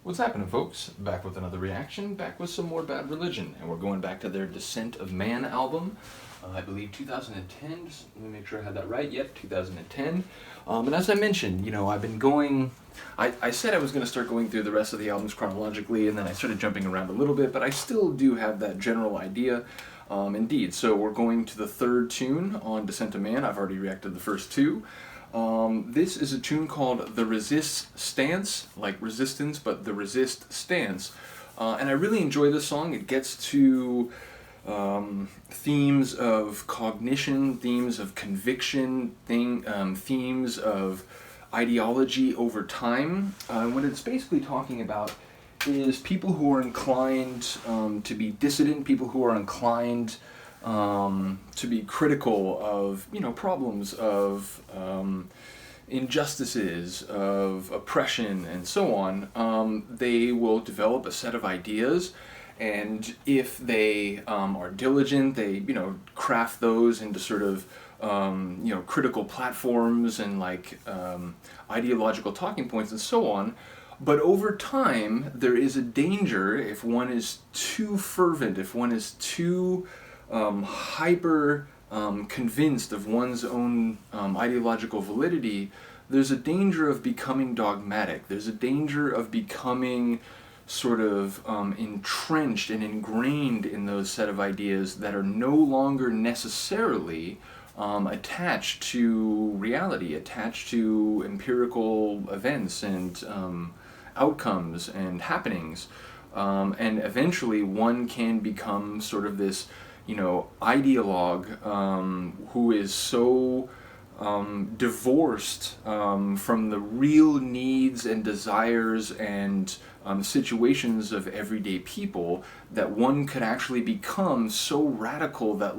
What's happening, folks? Back with another reaction, back with some more Bad Religion, and we're going back to their Dissent of Man album. I believe 2010, just let me make sure I had that right, yep, 2010. And as I mentioned, I've been going, I said I was going to start going through the rest of the albums chronologically, and then I started jumping around a little bit, but I still do have that general idea. Indeed, so we're going to the third tune on Dissent of Man. I've already reacted to the first two. This is a tune called The Resist Stance, like resistance, but The Resist Stance. And I really enjoy this song. It gets to themes of cognition, themes of conviction, themes of ideology over time. What it's basically talking about is people who are inclined to be dissident, people who are inclined to be critical of problems, of injustices, of oppression, and so on. They will develop a set of ideas, and if they are diligent, they craft those into sort of critical platforms and ideological talking points and so on. But over time, there is a danger if one is too fervent, if one is too hyper convinced of one's own ideological validity. There's a danger of becoming dogmatic. There's a danger of becoming sort of entrenched and ingrained in those set of ideas that are no longer necessarily attached to reality, attached to empirical events and outcomes and happenings. And eventually one can become sort of this ideologue who is so divorced from the real needs and desires and situations of everyday people that one could actually become so radical that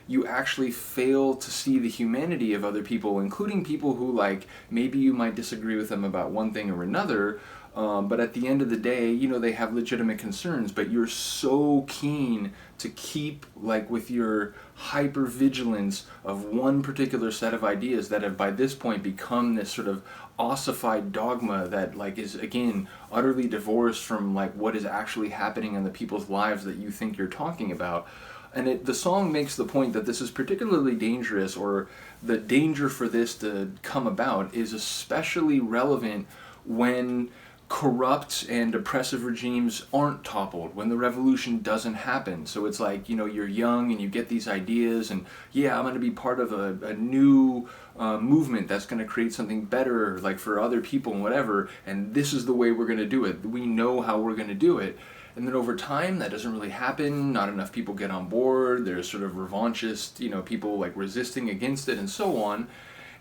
you actually fail to see the humanity of other people, including people who maybe you might disagree with them about one thing or another, but at the end of the day, they have legitimate concerns, but you're so keen to keep with your hyper-vigilance of one particular set of ideas that have by this point become this sort of ossified dogma that is, again, utterly divorced from what is actually happening in the people's lives that you think you're talking about. And the song makes the point that this is particularly dangerous, or the danger for this to come about is especially relevant when corrupt and oppressive regimes aren't toppled, when the revolution doesn't happen. So it's you're young and you get these ideas and I'm going to be part of a new movement that's going to create something better for other people and whatever, and this is the way we're going to do it. We know how we're going to do it. And then over time, that doesn't really happen. Not enough people get on board. There's sort of revanchist, people resisting against it and so on.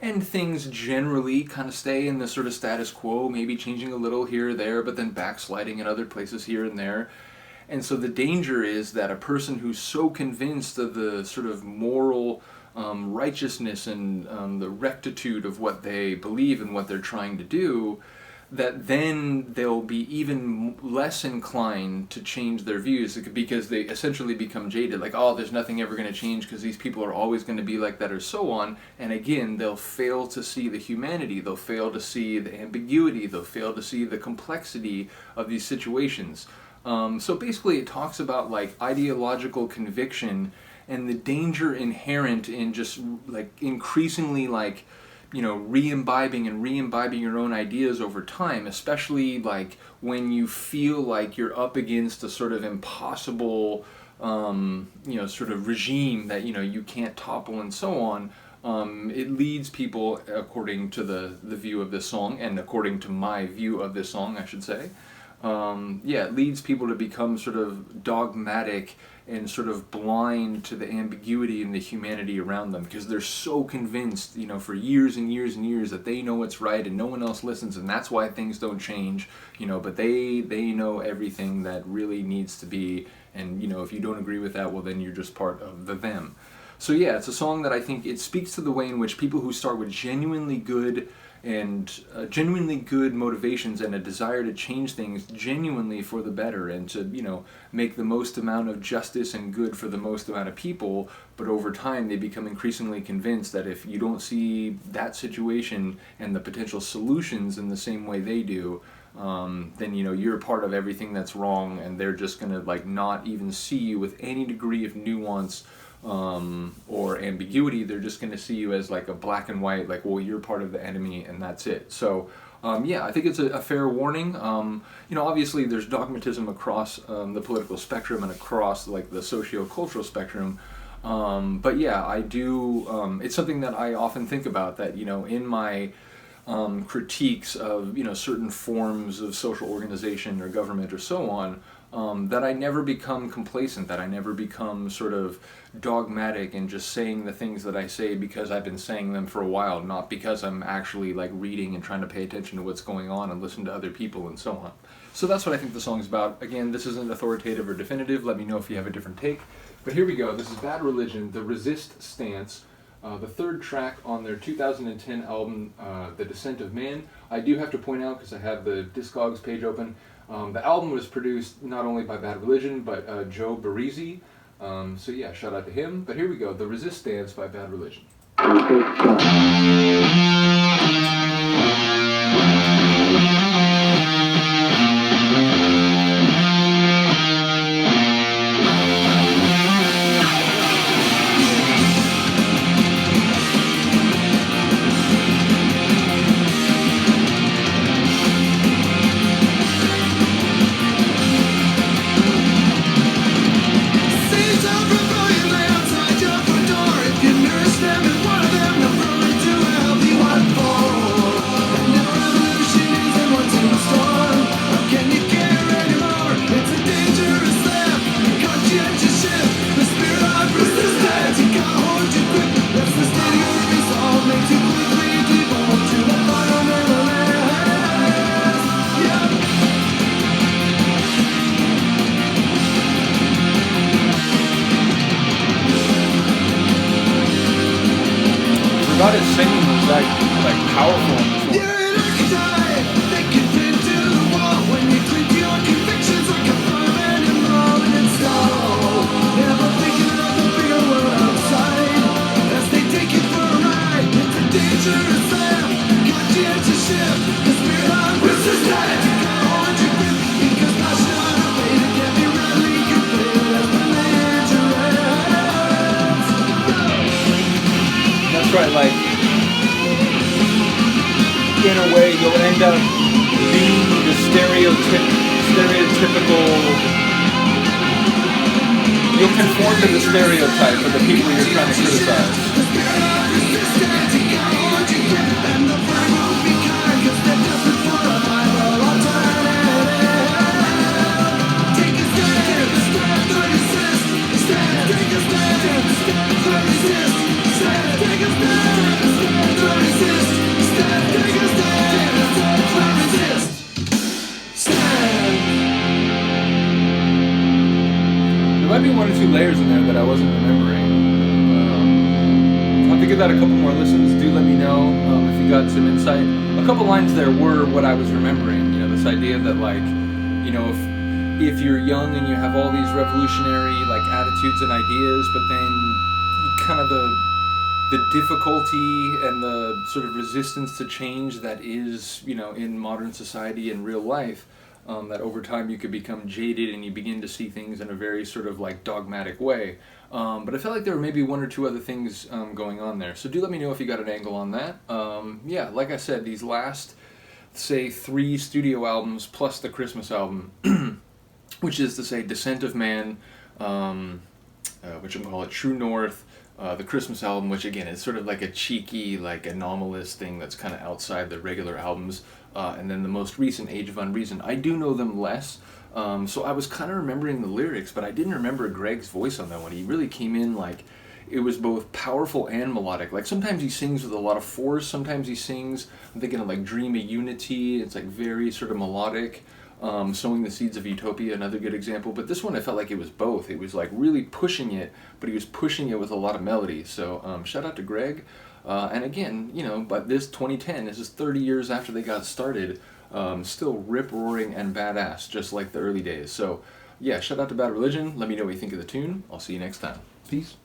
And things generally kind of stay in the sort of status quo, maybe changing a little here or there, but then backsliding in other places here and there. And so the danger is that a person who's so convinced of the sort of moral righteousness and the rectitude of what they believe and what they're trying to do, that then they'll be even less inclined to change their views because they essentially become jaded, there's nothing ever going to change because these people are always going to be like that or so on. And again, they'll fail to see the humanity, they'll fail to see the ambiguity, they'll fail to see the complexity of these situations. So basically it talks about ideological conviction and the danger inherent in just increasingly re-imbibing your own ideas over time, especially when you feel you're up against a sort of impossible sort of regime that you can't topple and so on. It leads people, according to the view of this song, and according to my view of this song, I should say, it leads people to become sort of dogmatic and sort of blind to the ambiguity and the humanity around them because they're so convinced, for years and years and years that they know what's right and no one else listens, and that's why things don't change, but they know everything that really needs to be, and if you don't agree with that, well then you're just part of the them. So it's a song that I think it speaks to the way in which people who start with genuinely good motivations and a desire to change things genuinely for the better and to make the most amount of justice and good for the most amount of people, but over time they become increasingly convinced that if you don't see that situation and the potential solutions in the same way they do, then you're part of everything that's wrong, and they're just gonna like not even see you with any degree of nuance or ambiguity. They're just gonna see you as like a black and white, like, well, you're part of the enemy, and that's it. So yeah, I think it's a fair warning. Obviously there's dogmatism across the political spectrum and across like the socio-cultural spectrum. But yeah, I do. It's something that I often think about. That in my critiques of certain forms of social organization or government or so on, that I never become complacent, that I never become sort of dogmatic and just saying the things that I say because I've been saying them for a while, not because I'm actually like reading and trying to pay attention to what's going on and listen to other people and so on. So that's what I think the song's about. Again, this isn't authoritative or definitive. Let me know if you have a different take. But here we go. This is Bad Religion, The Resist Stance, the third track on their 2010 album, The Dissent of Man. I do have to point out, because I have the Discogs page open, the album was produced not only by Bad Religion, but Joe Barresi. So yeah, shout out to him. But here we go, The Resist Stance by Bad Religion. Not his singing was like powerful in this one. You're an archetype that can fit to the wall when you cling to your convictions like a fireman in rolling and stall. Never thinking of the bigger world outside as they take you for a ride. It's a dangerous land, conscientious shift. The spirit of resistance you can't hold your grip because passion and pain can be readily conflated as belligerence. That's right, like, in a way, you'll end up being the stereotypical, you'll conform to the stereotype of the people you're trying to criticize. There might be one or two layers in there that I wasn't remembering. I'll have to give that a couple more listens. Do let me know if you got some insight. A couple lines there were what I was remembering. This idea that like, if you're young and you have all these revolutionary like attitudes and ideas, but then kind of the difficulty and the sort of resistance to change that is, in modern society and real life, that over time you could become jaded and you begin to see things in a very sort of like dogmatic way. But I felt like there were maybe one or two other things going on there. So do let me know if you got an angle on that. Yeah, like I said, these last, say, 3 studio albums plus the Christmas album, which is to say Dissent of Man, which I'm going to call it True North, the Christmas album, which again is sort of like a cheeky, like anomalous thing that's kind of outside the regular albums, and then the most recent Age of Unreason. I do know them less, so I was kind of remembering the lyrics, but I didn't remember Greg's voice on that one. He really came in like it was both powerful and melodic. Like sometimes he sings with a lot of force, sometimes he sings, I'm thinking of like Dream of Unity, it's like very sort of melodic. Sowing the Seeds of Utopia, another good example. But this one I felt like it was both. It was like really pushing it, but he was pushing it with a lot of melody. So shout out to Greg. And again, but this 2010, this is 30 years after they got started, still rip-roaring and badass, just like the early days. So yeah, shout out to Bad Religion. Let me know what you think of the tune. I'll see you next time. Peace.